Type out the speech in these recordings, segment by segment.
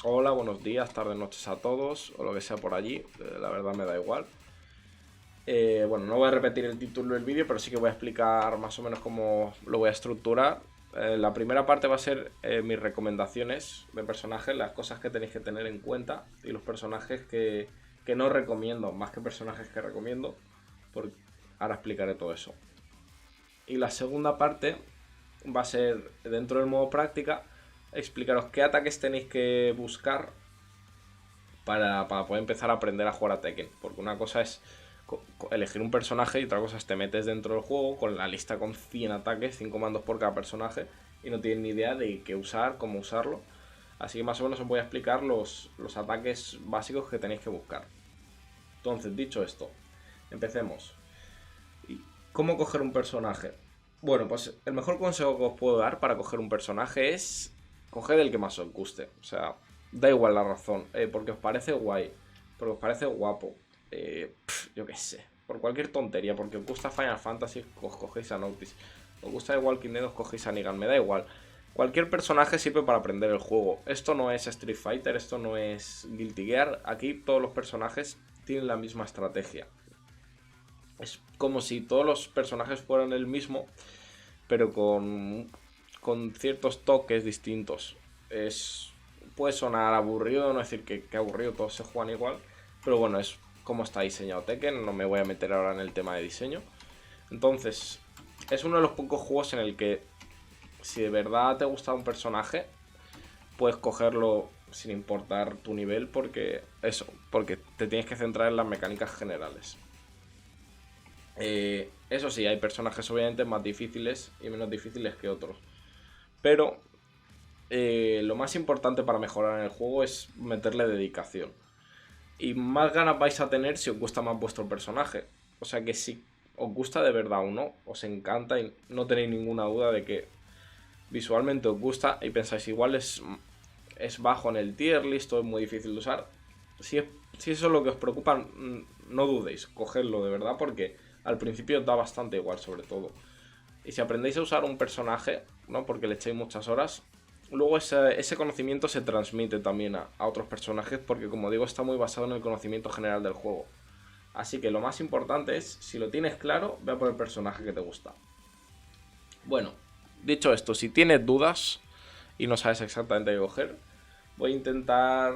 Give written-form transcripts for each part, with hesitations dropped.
Hola, buenos días, tardes, noches a todos, o lo que sea por allí, la verdad me da igual. Bueno, no voy a repetir el título del vídeo, pero sí que voy a explicar más o menos cómo lo voy a estructurar. La primera parte va a ser mis recomendaciones de personajes, las cosas que tenéis que tener en cuenta y los personajes que no recomiendo, más que personajes que recomiendo, porque ahora explicaré todo eso. Y la segunda parte va a ser, dentro del modo práctica, explicaros qué ataques tenéis que buscar para poder empezar a aprender a jugar a Tekken. Porque una cosa es elegir un personaje y otra cosa es te metes dentro del juego con la lista con 100 ataques, 100 comandos por cada personaje y no tienes ni idea de qué usar, cómo usarlo. Así que más o menos os voy a explicar los ataques básicos que tenéis que buscar. Entonces, dicho esto, empecemos. ¿Cómo coger un personaje? Bueno, pues el mejor consejo que os puedo dar para coger un personaje es coger el que más os guste. O sea, da igual la razón. Porque os parece guay, porque os parece guapo. Yo qué sé. Por cualquier tontería. Porque os gusta Final Fantasy, os cogéis a Noctis. Os gusta The Walking Dead, os cogéis a Negan. Me da igual. Cualquier personaje sirve para aprender el juego. Esto no es Street Fighter, esto no es Guilty Gear. Aquí todos los personajes tienen la misma estrategia. Es como si todos los personajes fueran el mismo, pero con ciertos toques distintos. Puede sonar aburrido, no decir que aburrido, todos se juegan igual, pero bueno, es como está diseñado Tekken, no me voy a meter ahora en el tema de diseño. Entonces, es uno de los pocos juegos en el que si de verdad te gusta un personaje, puedes cogerlo sin importar tu nivel, porque te tienes que centrar en las mecánicas generales. Eso sí, hay personajes obviamente más difíciles y menos difíciles que otros. Pero lo más importante para mejorar en el juego es meterle dedicación. Y más ganas vais a tener si os gusta más vuestro personaje. O sea que si os gusta de verdad o no, os encanta y no tenéis ninguna duda de que visualmente os gusta y pensáis igual es bajo en el tier list o es muy difícil de usar. Si eso es lo que os preocupa, no dudéis, cogedlo de verdad porque al principio os da bastante igual sobre todo. Y si aprendéis a usar un personaje, ¿no? Porque le echáis muchas horas, luego ese conocimiento se transmite también a otros personajes porque como digo está muy basado en el conocimiento general del juego. Así que lo más importante es, si lo tienes claro, ve a por el personaje que te gusta. Bueno, dicho esto, si tienes dudas y no sabes exactamente qué coger, voy a intentar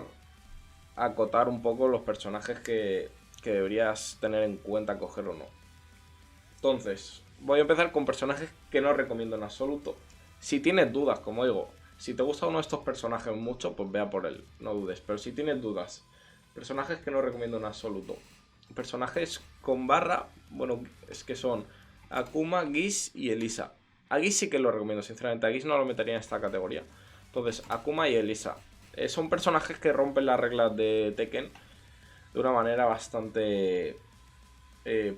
acotar un poco los personajes que deberías tener en cuenta coger o no. Entonces, voy a empezar con personajes que no recomiendo en absoluto. Si tienes dudas, como digo, si te gusta uno de estos personajes mucho, pues vea por él, no dudes. Pero si tienes dudas, personajes que no recomiendo en absoluto. Personajes con barra, bueno, es que son Akuma, Geese y Elisa. A Geese sí que lo recomiendo, sinceramente. A Geese no lo metería en esta categoría. Entonces, Akuma y Elisa. Son personajes que rompen las reglas de Tekken de una manera bastante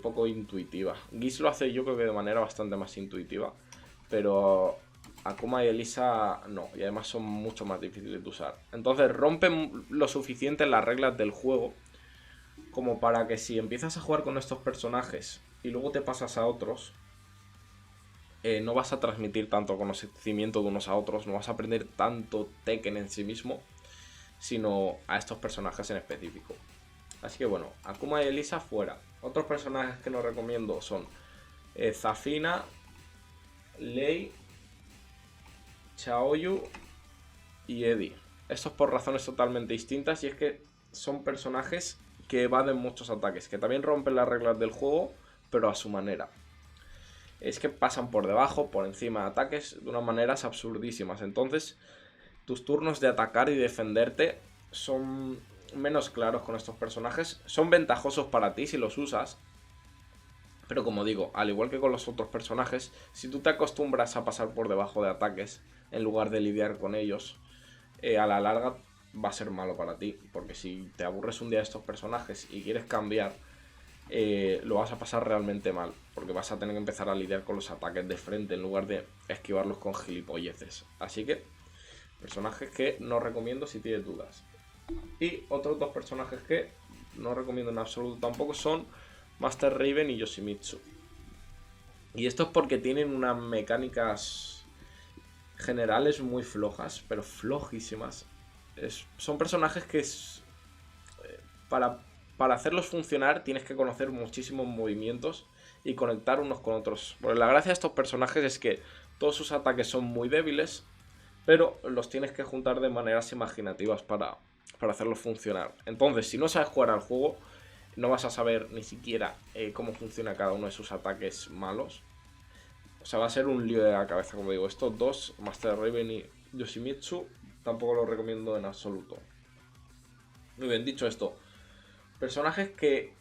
poco intuitiva. Geese lo hace yo creo que de manera bastante más intuitiva, pero Akuma y Elisa no, y además son mucho más difíciles de usar. Entonces rompen lo suficiente las reglas del juego como para que si empiezas a jugar con estos personajes y luego te pasas a otros, no vas a transmitir tanto conocimiento de unos a otros, no vas a aprender tanto Tekken en sí mismo, sino a estos personajes en específico. Así que bueno, Akuma y Elisa fuera. Otros personajes que no recomiendo son Zafina, Lei, Chaoyu y Eddie. Estos por razones totalmente distintas y es que son personajes que evaden muchos ataques, que también rompen las reglas del juego, pero a su manera. Es que pasan por debajo, por encima de ataques de unas maneras absurdísimas. Entonces, tus turnos de atacar y defenderte son menos claros con estos personajes. Son ventajosos para ti si los usas. Pero como digo, al igual que con los otros personajes, si tú te acostumbras a pasar por debajo de ataques en lugar de lidiar con ellos, a la larga va a ser malo para ti. Porque si te aburres un día de estos personajes y quieres cambiar, lo vas a pasar realmente mal. Porque vas a tener que empezar a lidiar con los ataques de frente en lugar de esquivarlos con gilipolleces. Así que, personajes que no recomiendo si tienes dudas. Y otros dos personajes que no recomiendo en absoluto tampoco son Master Raven y Yoshimitsu. Y esto es porque tienen unas mecánicas generales muy flojas, pero flojísimas. son personajes que para hacerlos funcionar tienes que conocer muchísimos movimientos y conectar unos con otros. Porque la gracia de estos personajes es que todos sus ataques son muy débiles, pero los tienes que juntar de maneras imaginativas para hacerlos funcionar. Entonces, si no sabes jugar al juego, no vas a saber ni siquiera cómo funciona cada uno de sus ataques malos. O sea, va a ser un lío de la cabeza, como digo. Estos dos, Master Raven y Yoshimitsu, tampoco los recomiendo en absoluto. Muy bien, dicho esto, personajes que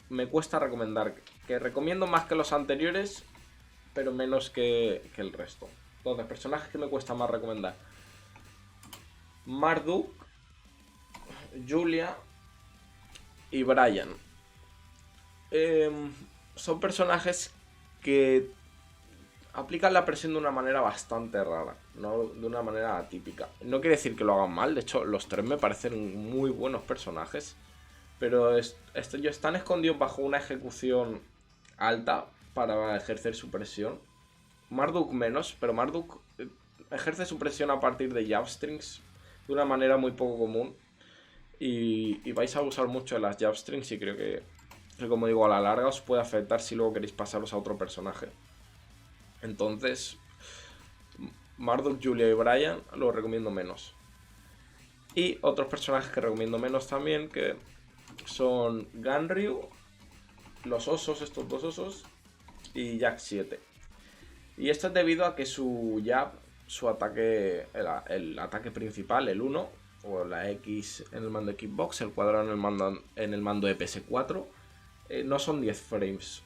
me cuesta recomendar, que recomiendo más que los anteriores, pero menos que el resto. Entonces, personajes que me cuesta más recomendar: Marduk, Julia y Brian. Son personajes que aplican la presión de una manera bastante rara, no de una manera atípica. No quiere decir que lo hagan mal, de hecho los tres me parecen muy buenos personajes, pero están escondidos bajo una ejecución alta para ejercer su presión. Marduk menos, pero Marduk ejerce su presión a partir de jab strings de una manera muy poco común. Y vais a usar mucho de las jab strings y creo que, como digo, a la larga os puede afectar si luego queréis pasaros a otro personaje. Entonces, Marduk, Julia y Brian los recomiendo menos. Y otros personajes que recomiendo menos también, que son Ganryu, los osos, estos dos osos, y Jack 7. Y esto es debido a que su jab, su ataque, el ataque principal, el 1, o la X en el mando de Xbox, el cuadrado en el mando de PS4, no son 10 frames.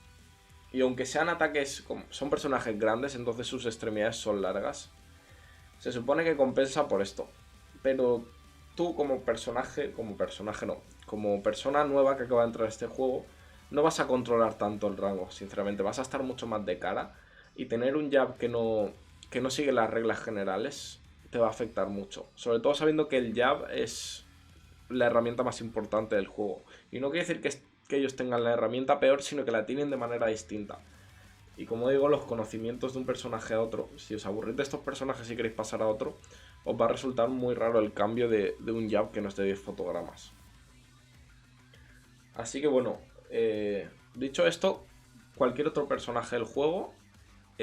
Y aunque sean ataques, son personajes grandes, entonces sus extremidades son largas, se supone que compensa por esto. Pero tú como personaje no, como persona nueva que acaba de entrar a este juego, no vas a controlar tanto el rango, sinceramente. Vas a estar mucho más de cara y tener un jab que no sigue las reglas generales te va a afectar mucho. Sobre todo sabiendo que el jab es la herramienta más importante del juego. Y no quiere decir que ellos tengan la herramienta peor, sino que la tienen de manera distinta. Y como digo, los conocimientos de un personaje a otro, si os aburrís de estos personajes y queréis pasar a otro, os va a resultar muy raro el cambio de un jab que no es de 10 fotogramas. Así que bueno, dicho esto, cualquier otro personaje del juego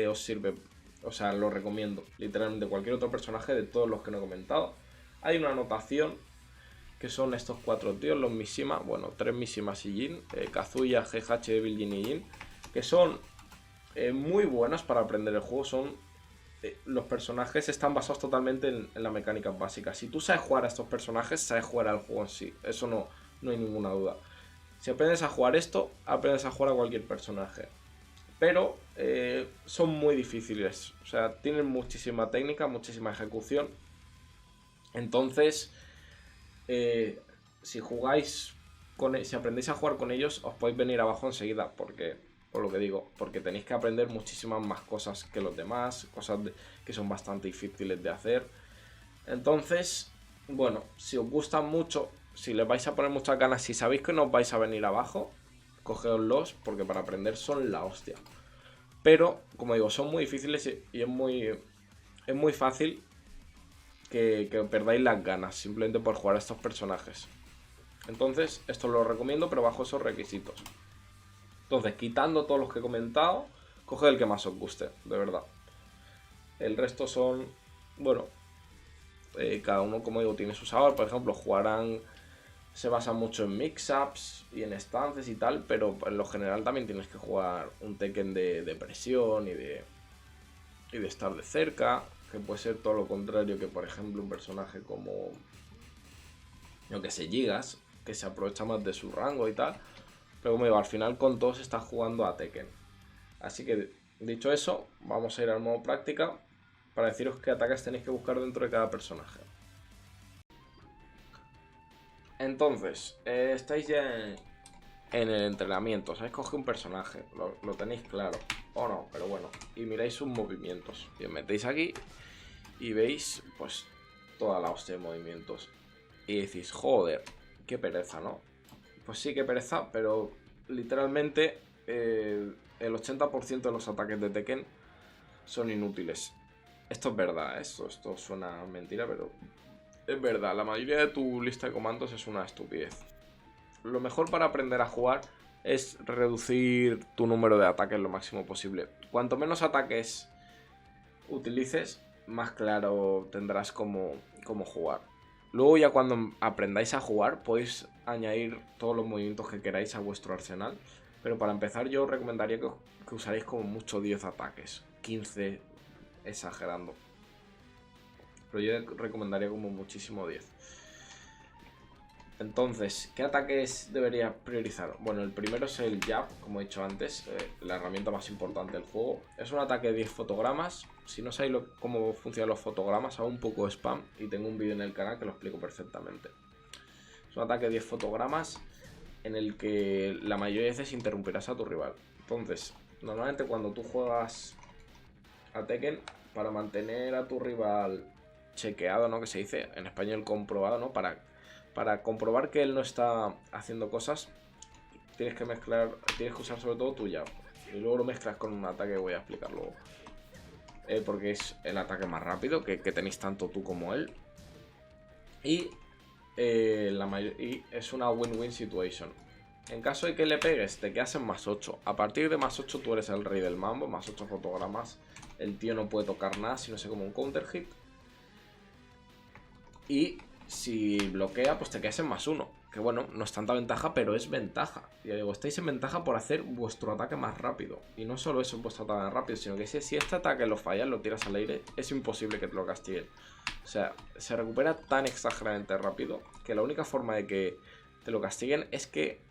os sirve. O sea, lo recomiendo. Literalmente cualquier otro personaje de todos los que no he comentado. Hay una anotación que son estos 4 tíos, los Mishima, bueno, 3 Mishimas y Jin, Kazuya, GH, Evil, Jin y Jin, que son muy buenos para aprender el juego. Son los personajes están basados totalmente en la mecánica básica. Si tú sabes jugar a estos personajes, sabes jugar al juego en sí. Eso no hay ninguna duda. Si aprendes a jugar esto, aprendes a jugar a cualquier personaje. Pero son muy difíciles. O sea, tienen muchísima técnica, muchísima ejecución. Entonces, si jugáis si aprendéis a jugar con ellos, os podéis venir abajo enseguida. Porque, por lo que digo, porque tenéis que aprender muchísimas más cosas que los demás. Cosas que son bastante difíciles de hacer. Entonces, bueno, si os gustan mucho, si les vais a poner muchas ganas, si sabéis que no os vais a venir abajo, cogeoslos, porque para aprender son la hostia. Pero, como digo, son muy difíciles y es muy fácil que perdáis las ganas simplemente por jugar a estos personajes. Entonces, esto lo recomiendo, pero bajo esos requisitos. Entonces, quitando todos los que he comentado, coged el que más os guste, de verdad. El resto son, bueno, cada uno, como digo, tiene su sabor. Por ejemplo, se basa mucho en mix-ups y en stances y tal, pero en lo general también tienes que jugar un Tekken de presión y de estar de cerca, que puede ser todo lo contrario que, por ejemplo, un personaje como, yo que sé, Gigas, que se aprovecha más de su rango y tal. Pero como digo, al final con todos estás jugando a Tekken. Así que, dicho eso, vamos a ir al modo práctica para deciros qué ataques tenéis que buscar dentro de cada personaje. Entonces, estáis ya en el entrenamiento, ¿sabes? Coge un personaje, lo tenéis claro, o no, pero bueno, y miráis sus movimientos, y os metéis aquí y veis, pues, toda la hostia de movimientos. Y decís, joder, qué pereza, ¿no? Pues sí, qué pereza, pero literalmente el 80% de los ataques de Tekken son inútiles. Esto es verdad, esto suena mentira, pero es verdad, la mayoría de tu lista de comandos es una estupidez. Lo mejor para aprender a jugar es reducir tu número de ataques lo máximo posible. Cuanto menos ataques utilices, más claro tendrás cómo jugar. Luego ya cuando aprendáis a jugar podéis añadir todos los movimientos que queráis a vuestro arsenal. Pero para empezar yo os recomendaría que usaréis como mucho 10 ataques. 15 exagerando. Pero yo recomendaría como muchísimo 10. Entonces, ¿qué ataques debería priorizar? Bueno, el primero es el jab, como he dicho antes, la herramienta más importante del juego. Es un ataque de 10 fotogramas. Si no sabéis cómo funcionan los fotogramas, hago un poco de spam y tengo un vídeo en el canal que lo explico perfectamente. Es un ataque de 10 fotogramas en el que la mayoría de veces interrumpirás a tu rival. Entonces, normalmente cuando tú juegas a Tekken, para mantener a tu rival chequeado, ¿no? Que se dice en español comprobado, ¿no? Para comprobar que él no está haciendo cosas, tienes que usar sobre todo tu jab. Y luego lo mezclas con un ataque que voy a explicar luego. Porque es el ataque más rápido, que tenéis tanto tú como él. Y es una win-win situation. En caso de que le pegues, te quedas en más 8. A partir de más 8 tú eres el rey del mambo, más 8 fotogramas. El tío no puede tocar nada si no sé como un counter hit. Y si bloquea, pues te quedas en más 1. Que bueno, no es tanta ventaja, pero es ventaja. Ya digo, estáis en ventaja por hacer vuestro ataque más rápido. Y no solo eso, vuestro ataque más rápido, sino que si este ataque lo fallas, lo tiras al aire, es imposible que te lo castiguen. O sea, se recupera tan exageradamente rápido que la única forma de que te lo castiguen es que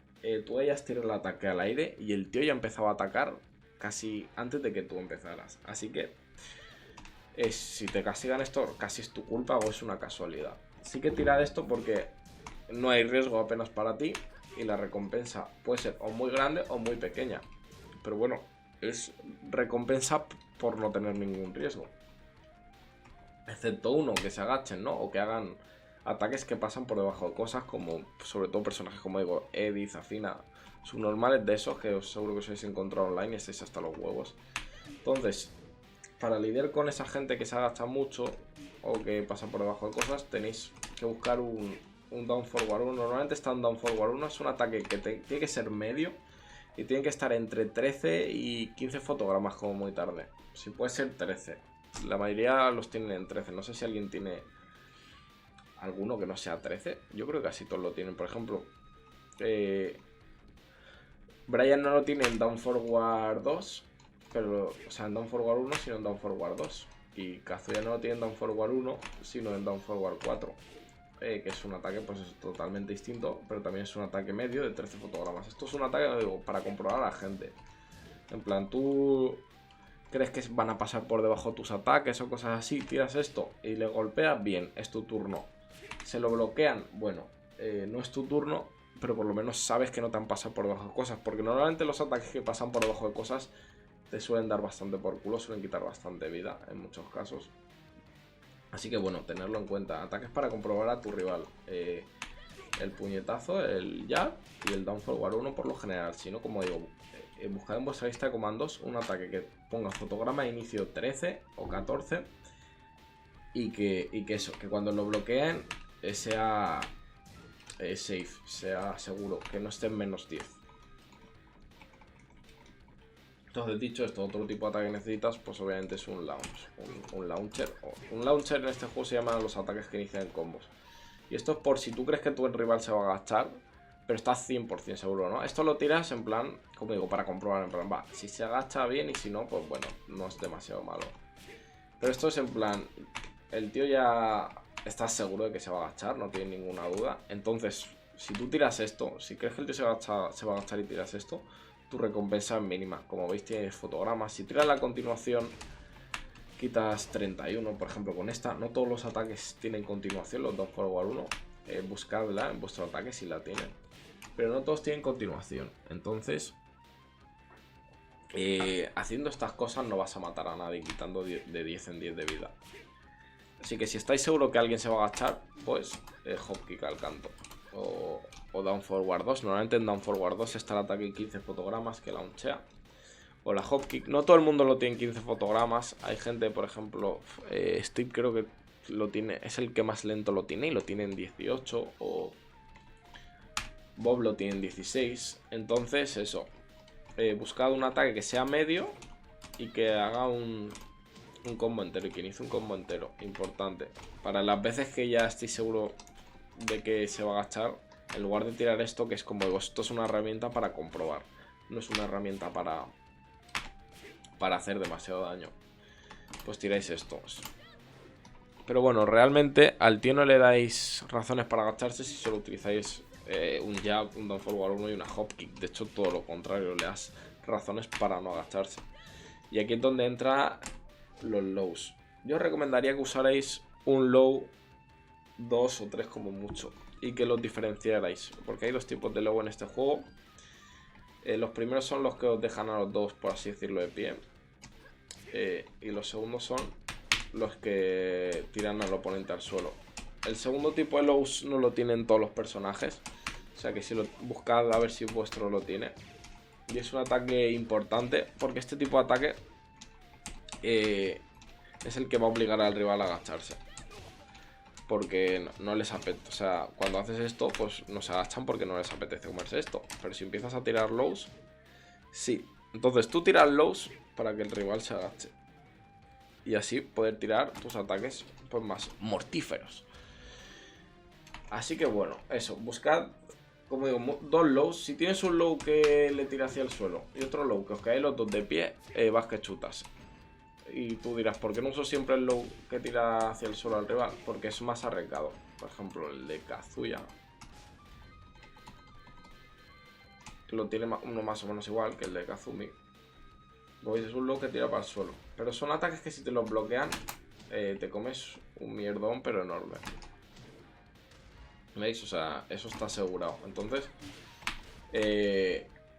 tú hayas tirado el ataque al aire y el tío ya empezaba a atacar casi antes de que tú empezaras. Así que si te castigan esto, casi es tu culpa o es una casualidad. Sí que tirad esto porque no hay riesgo apenas para ti y la recompensa puede ser o muy grande o muy pequeña. Pero bueno, es recompensa por no tener ningún riesgo. Excepto uno, que se agachen, ¿no? O que hagan ataques que pasan por debajo de cosas como, sobre todo personajes como digo, Eddie, Zafina, subnormales de esos que seguro que os habéis encontrado online y estáis hasta los huevos. Entonces, para lidiar con esa gente que se agacha mucho o que pasa por debajo de cosas, tenéis que buscar un down forward 1. Normalmente está un down forward 1, es un ataque que tiene que ser medio y tiene que estar entre 13 y 15 fotogramas como muy tarde. Si puede ser 13. La mayoría los tienen en 13. No sé si alguien tiene alguno que no sea 13. Yo creo que casi todos lo tienen. Por ejemplo, Brian no lo tiene en down forward 2. Pero, o sea, en down forward 1, sino en down forward 2. Y Kazuya no lo tiene en down forward 1, sino en down forward 4. Que es un ataque pues es totalmente distinto, pero también es un ataque medio de 13 fotogramas. Esto es un ataque, digo, para comprobar a la gente. En plan, tú crees que van a pasar por debajo tus ataques o cosas así, tiras esto y le golpeas, bien, es tu turno. Se lo bloquean, bueno, no es tu turno, pero por lo menos sabes que no te han pasado por debajo de cosas. Porque normalmente los ataques que pasan por debajo de cosas te suelen dar bastante por culo, suelen quitar bastante vida en muchos casos. Así que bueno, tenerlo en cuenta. Ataques para comprobar a tu rival. El puñetazo, el jab y el down forward 1 por lo general. Si no, como digo, buscad en vuestra lista de comandos un ataque que ponga fotograma de inicio 13 o 14 y que eso, que cuando lo bloqueen sea safe, sea seguro, que no esté en menos 10. Entonces, dicho esto, otro tipo de ataque que necesitas, pues obviamente es un launcher. Un launcher en este juego se llaman los ataques que inician combos. Y esto es por si tú crees que tu rival se va a agachar, pero estás 100% seguro, ¿no? Esto lo tiras en plan, como digo, para comprobar, en plan, va, si se agacha bien y si no, pues bueno, no es demasiado malo. Pero esto es en plan, el tío ya está seguro de que se va a agachar, no tiene ninguna duda. Entonces, si tú tiras esto, si crees que el tío se va a agachar y tiras esto, tu recompensa es mínima. Como veis, tienes fotogramas. Si tiras la continuación, quitas 31, por ejemplo, con esta. No todos los ataques tienen continuación, los 2 forward 1. Buscadla en vuestro ataque si la tienen. Pero no todos tienen continuación. Entonces, haciendo estas cosas no vas a matar a nadie quitando de 10 en 10 de vida. Así que si estáis seguros que alguien se va a agachar, pues hop kick al canto. O down forward 2. Normalmente en down forward 2 está el ataque en 15 fotogramas que launchea. O la hop kick. No todo el mundo lo tiene en 15 fotogramas. Hay gente, por ejemplo, Steve creo que es el que más lento lo tiene y lo tiene en 18, o Bob lo tiene en 16. Entonces eso, buscad un ataque que sea medio y que haga un combo entero, y que inicie un combo entero, importante. Para las veces que ya estoy seguro de que se va a agachar, en lugar de tirar esto, que es como digo, esto es una herramienta para comprobar, no es una herramienta para hacer demasiado daño, pues tiráis esto. Pero bueno, realmente al tío no le dais razones para agacharse si solo utilizáis un jab, un down forward 1 y una hop kick. De hecho, todo lo contrario, le das razones para no agacharse. Y aquí es donde entra los lows. Yo os recomendaría que usarais un low 2 o 3 como mucho, y que los diferenciarais, porque hay dos tipos de low en este juego. Los primeros son los que os dejan a los dos, por así decirlo, de pie, y los segundos son los que tiran al oponente al suelo. El segundo tipo de lows no lo tienen todos los personajes, o sea que si lo buscad a ver si vuestro lo tiene. Y es un ataque importante porque este tipo de ataque es el que va a obligar al rival a agacharse, porque no les apetece. O sea, cuando haces esto, pues no se agachan porque no les apetece comerse esto. Pero si empiezas a tirar lows, sí. Entonces tú tiras lows para que el rival se agache, y así poder tirar tus ataques pues más mortíferos. Así que bueno, eso, buscad, como digo, dos lows. Si tienes un low que le tira hacia el suelo y otro low que os caéis los dos de pie, vas que chutas. Y tú dirás, ¿por qué no uso siempre el low que tira hacia el suelo al rival? Porque es más arriesgado. Por ejemplo, el de Kazuya lo tiene uno más o menos igual que el de Kazumi. Veis, es un low que tira para el suelo. Pero son ataques que si te los bloquean, te comes un mierdón, pero enorme. ¿Veis? O sea, eso está asegurado. Entonces,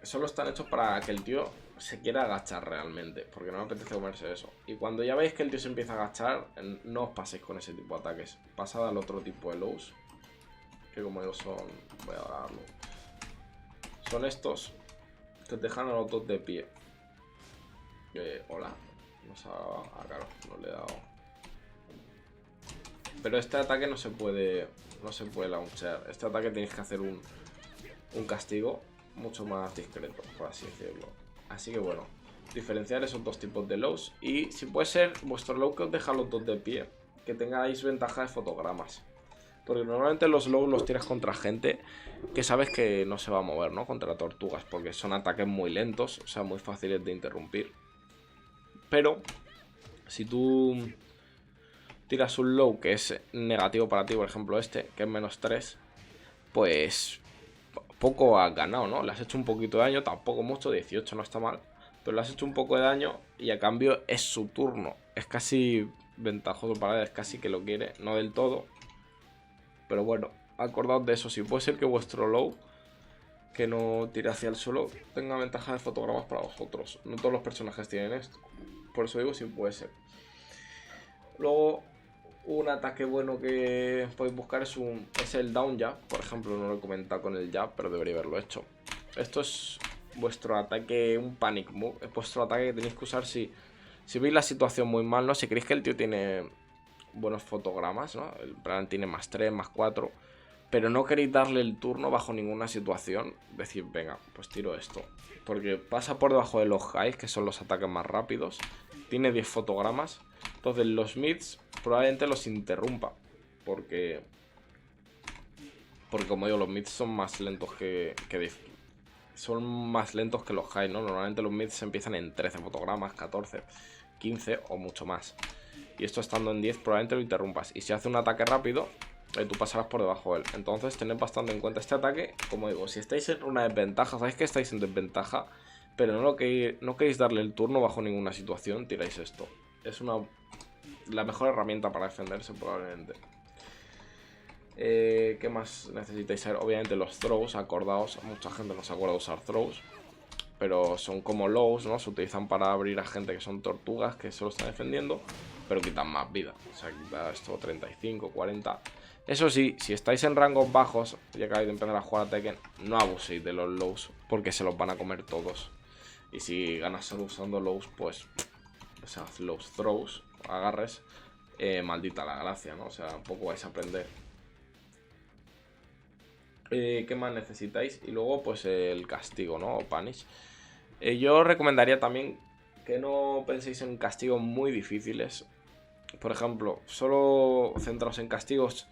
solo están hechos para que el tío se quiera agachar realmente, porque no me apetece comerse eso. Y cuando ya veis que el tío se empieza a agachar, no os paséis con ese tipo de ataques. Pasad al otro tipo de lows, que como digo son... voy a darlo. Son estos que te dejan a los dos de pie. Hola. No se ha... claro, no le he dado. Pero este ataque no se puede launchear. Este ataque tenéis que hacer un castigo mucho más discreto, por así decirlo. Así que bueno, diferenciar esos dos tipos de lows. Y si puede ser vuestro low que os deja los dos de pie, que tengáis ventaja de fotogramas. Porque normalmente los lows los tiras contra gente que sabes que no se va a mover, ¿no? Contra tortugas, porque son ataques muy lentos, o sea, muy fáciles de interrumpir. Pero si tú tiras un low que es negativo para ti, por ejemplo este, que es -3, pues poco has ganado, ¿no? Le has hecho un poquito de daño, tampoco mucho, 18 no está mal, pero le has hecho un poco de daño y a cambio es su turno. Es casi ventajoso para él, es casi que lo quiere, no del todo. Pero bueno, acordaos de eso, si puede ser que vuestro low, que no tire hacia el suelo, tenga ventaja de fotogramas para vosotros. No todos los personajes tienen esto, por eso digo si puede ser. Luego, un ataque bueno que podéis buscar es el down jab. Por ejemplo, no lo he comentado con el jab, pero debería haberlo hecho. Esto es vuestro ataque, un panic move. Es vuestro ataque que tenéis que usar si veis la situación muy mal, ¿no? Si creéis que el tío tiene buenos fotogramas, ¿no? El plan tiene +3, +4, pero no queréis darle el turno bajo ninguna situación. Decir, venga, pues tiro esto, porque pasa por debajo de los highs, que son los ataques más rápidos. Tiene 10 fotogramas. Entonces los mids probablemente los interrumpa, porque como digo, los mids son más lentos son más lentos que los highs, ¿no? Normalmente los mids se empiezan en 13 fotogramas, 14, 15 o mucho más. Y esto estando en 10 probablemente lo interrumpas. Y si hace un ataque rápido, tú pasarás por debajo de él. Entonces tened bastante en cuenta este ataque. Como digo, si estáis en una desventaja, sabéis que estáis en desventaja, pero no queréis darle el turno bajo ninguna situación, tiráis esto. Es la mejor herramienta para defenderse probablemente. ¿Qué más necesitáis saber? Obviamente los throws, acordaos, mucha gente no se acuerda de usar throws, pero son como lows, ¿no? Se utilizan para abrir a gente que son tortugas, que solo están defendiendo, pero quitan más vida. O sea, quita esto 35, 40. Eso sí, si estáis en rangos bajos y acabáis de empezar a jugar a Tekken, no abuséis de los lows, porque se los van a comer todos. Y si ganas solo usando lows, pues, o sea, los throws, agarres, maldita la gracia, ¿no? O sea, un poco vais a aprender. ¿Qué más necesitáis? Y luego pues el castigo, ¿no? O punish. Yo recomendaría también que no penséis en castigos muy difíciles. Por ejemplo, solo centraos en castigos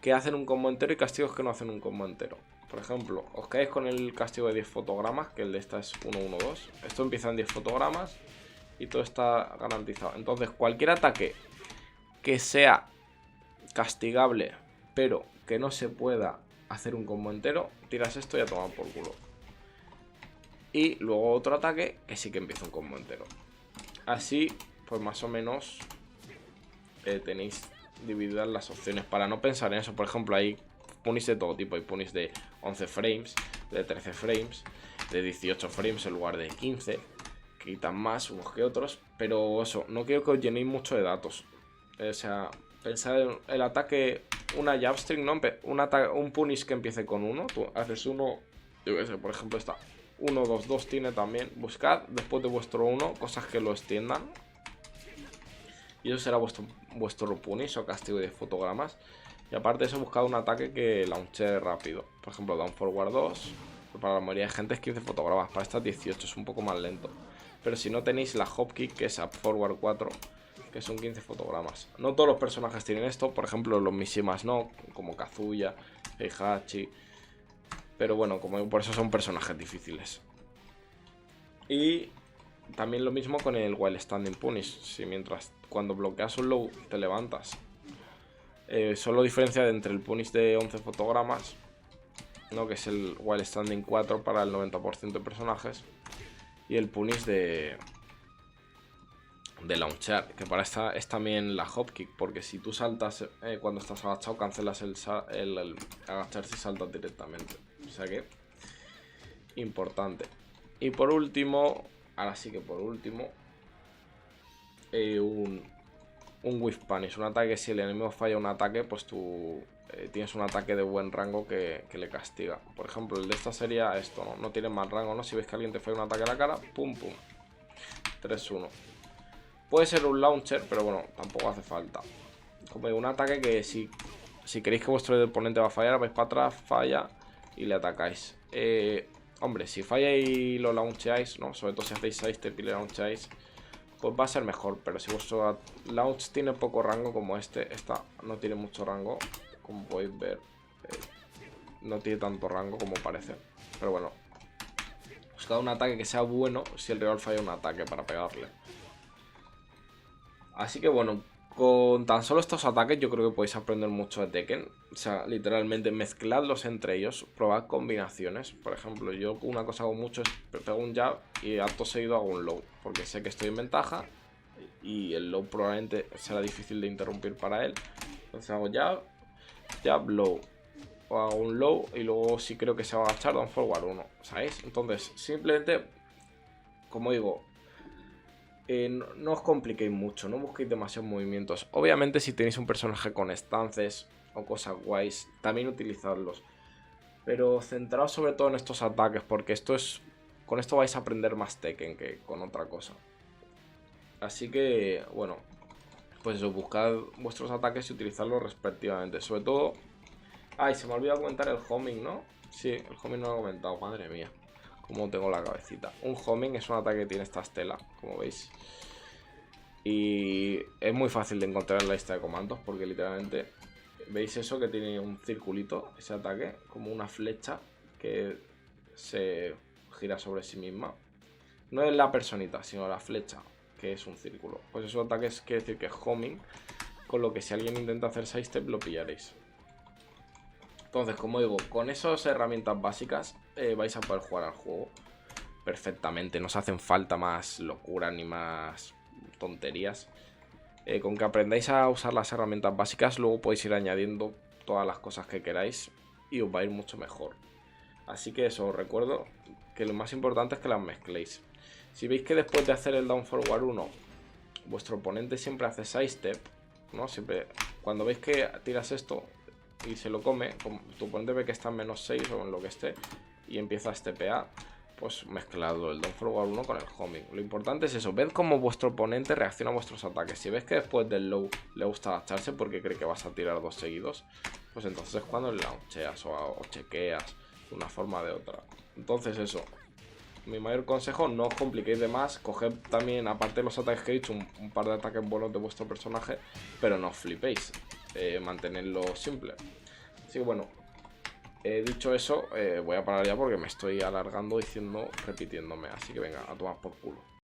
que hacen un combo entero y castigos que no hacen un combo entero. Por ejemplo, os caéis con el castigo de 10 fotogramas, que el de esta es 1-1-2. Esto empieza en 10 fotogramas y todo está garantizado. Entonces, cualquier ataque que sea castigable, pero que no se pueda hacer un combo entero, tiras esto y a tomar por culo. Y luego otro ataque que sí que empieza un combo entero. Así, pues más o menos tenéis divididas las opciones para no pensar en eso. Por ejemplo, hay punis de todo tipo. Hay punis de 11 frames, de 13 frames, de 18 frames en lugar de 15. Que quitan más unos que otros. Pero eso, no quiero que os llenéis mucho de datos. O sea, pensad en el ataque, una jabstring, ¿no? Un punish que empiece con 1. Tú haces uno, yo qué sé, por ejemplo está 1, 2, 2 tiene también. Buscad después de vuestro 1 cosas que lo extiendan. Y eso será vuestro punish o castigo de fotogramas. Y aparte de eso, buscad un ataque que launche rápido. Por ejemplo, down forward 2. Para la mayoría de gente es 15 fotogramas. Para esta 18, es un poco más lento. Pero si no tenéis la hop kick, que es up forward 4, que son 15 fotogramas. No todos los personajes tienen esto. Por ejemplo, los Mishimas no, como Kazuya, Heihachi. Pero bueno, como por eso son personajes difíciles. Y también lo mismo con el while standing punish. Si cuando bloqueas un low te levantas. Solo diferencia entre el punish de 11 fotogramas, ¿no? Que es el while standing 4 para el 90% de personajes. Y el punish de launcher, que para esta es también la hop kick. Porque si tú saltas cuando estás agachado, cancelas el agacharse y saltas directamente. O sea que, importante. Y por último, ahora sí que por último, un whiff punish, un ataque que si el enemigo falla un ataque, pues tú tienes un ataque de buen rango que le castiga. Por ejemplo, el de esta sería esto, ¿no? No tiene más rango, ¿no? Si ves que alguien te falla un ataque a la cara, pum pum, 3-1. Puede ser un launcher, pero bueno, tampoco hace falta. Como digo, un ataque que si queréis que vuestro oponente va a fallar, vais para atrás, falla y le atacáis. Hombre, si falla y lo launcheáis, ¿no? Sobre todo si hacéis sidestep y le launcheáis, pues va a ser mejor. Pero si vuestro launch tiene poco rango, como esta no tiene mucho rango, como podéis ver, no tiene tanto rango como parece. Pero bueno, buscad un ataque que sea bueno si el rival falla un ataque para pegarle. Así que bueno, con tan solo estos ataques yo creo que podéis aprender mucho de Tekken. O sea, literalmente mezcladlos entre ellos, probad combinaciones. Por ejemplo, yo una cosa que hago mucho es pego un jab y acto seguido hago un low, porque sé que estoy en ventaja y el low probablemente será difícil de interrumpir para él. Entonces hago jab, low. O hago un low y luego si creo que se va a agachar, down forward 1, ¿sabéis? Entonces, simplemente, como digo, no os compliquéis mucho, no busquéis demasiados movimientos. Obviamente si tenéis un personaje con stances o cosas guays, también utilizadlos. Pero centraos sobre todo en estos ataques, porque con esto vais a aprender más Tekken que con otra cosa. Así que, bueno, pues eso, buscad vuestros ataques y utilizadlos respectivamente. Sobre todo... Ay, se me ha olvidado comentar el homing, ¿no? Sí, el homing no lo he comentado, madre mía. Como tengo la cabecita. Un homing es un ataque que tiene esta estela, como veis. Y es muy fácil de encontrar en la lista de comandos, porque literalmente veis eso que tiene un circulito, ese ataque, como una flecha que se gira sobre sí misma. No es la personita, sino la flecha, que es un círculo. Pues esos ataques quiere decir que es homing, con lo que si alguien intenta hacer sidestep lo pillaréis. Entonces, como digo, con esas herramientas básicas vais a poder jugar al juego perfectamente. No os hacen falta más locuras ni más tonterías. Con que aprendáis a usar las herramientas básicas, luego podéis ir añadiendo todas las cosas que queráis y os va a ir mucho mejor. Así que eso, os recuerdo que lo más importante es que las mezcléis. Si veis que después de hacer el down forward 1, vuestro oponente siempre hace sidestep, ¿no? Siempre, cuando veis que tiras esto y se lo come, tu oponente ve que está en -6 o en lo que esté y empieza a stepear, pues mezclado el Dawn Forward 1 con el homing. Lo importante es eso, ved cómo vuestro oponente reacciona a vuestros ataques. Si ves que después del low le gusta agacharse porque cree que vas a tirar 2 seguidos, pues entonces es cuando le launcheas o chequeas de una forma o de otra. Entonces eso, mi mayor consejo, no os compliquéis de más, coged también, aparte de los ataques que he dicho, un par de ataques buenos de vuestro personaje, pero no os flipéis, mantenedlo simple. Así que bueno, dicho eso, voy a parar ya porque me estoy alargando repitiéndome, así que venga, a tomar por culo.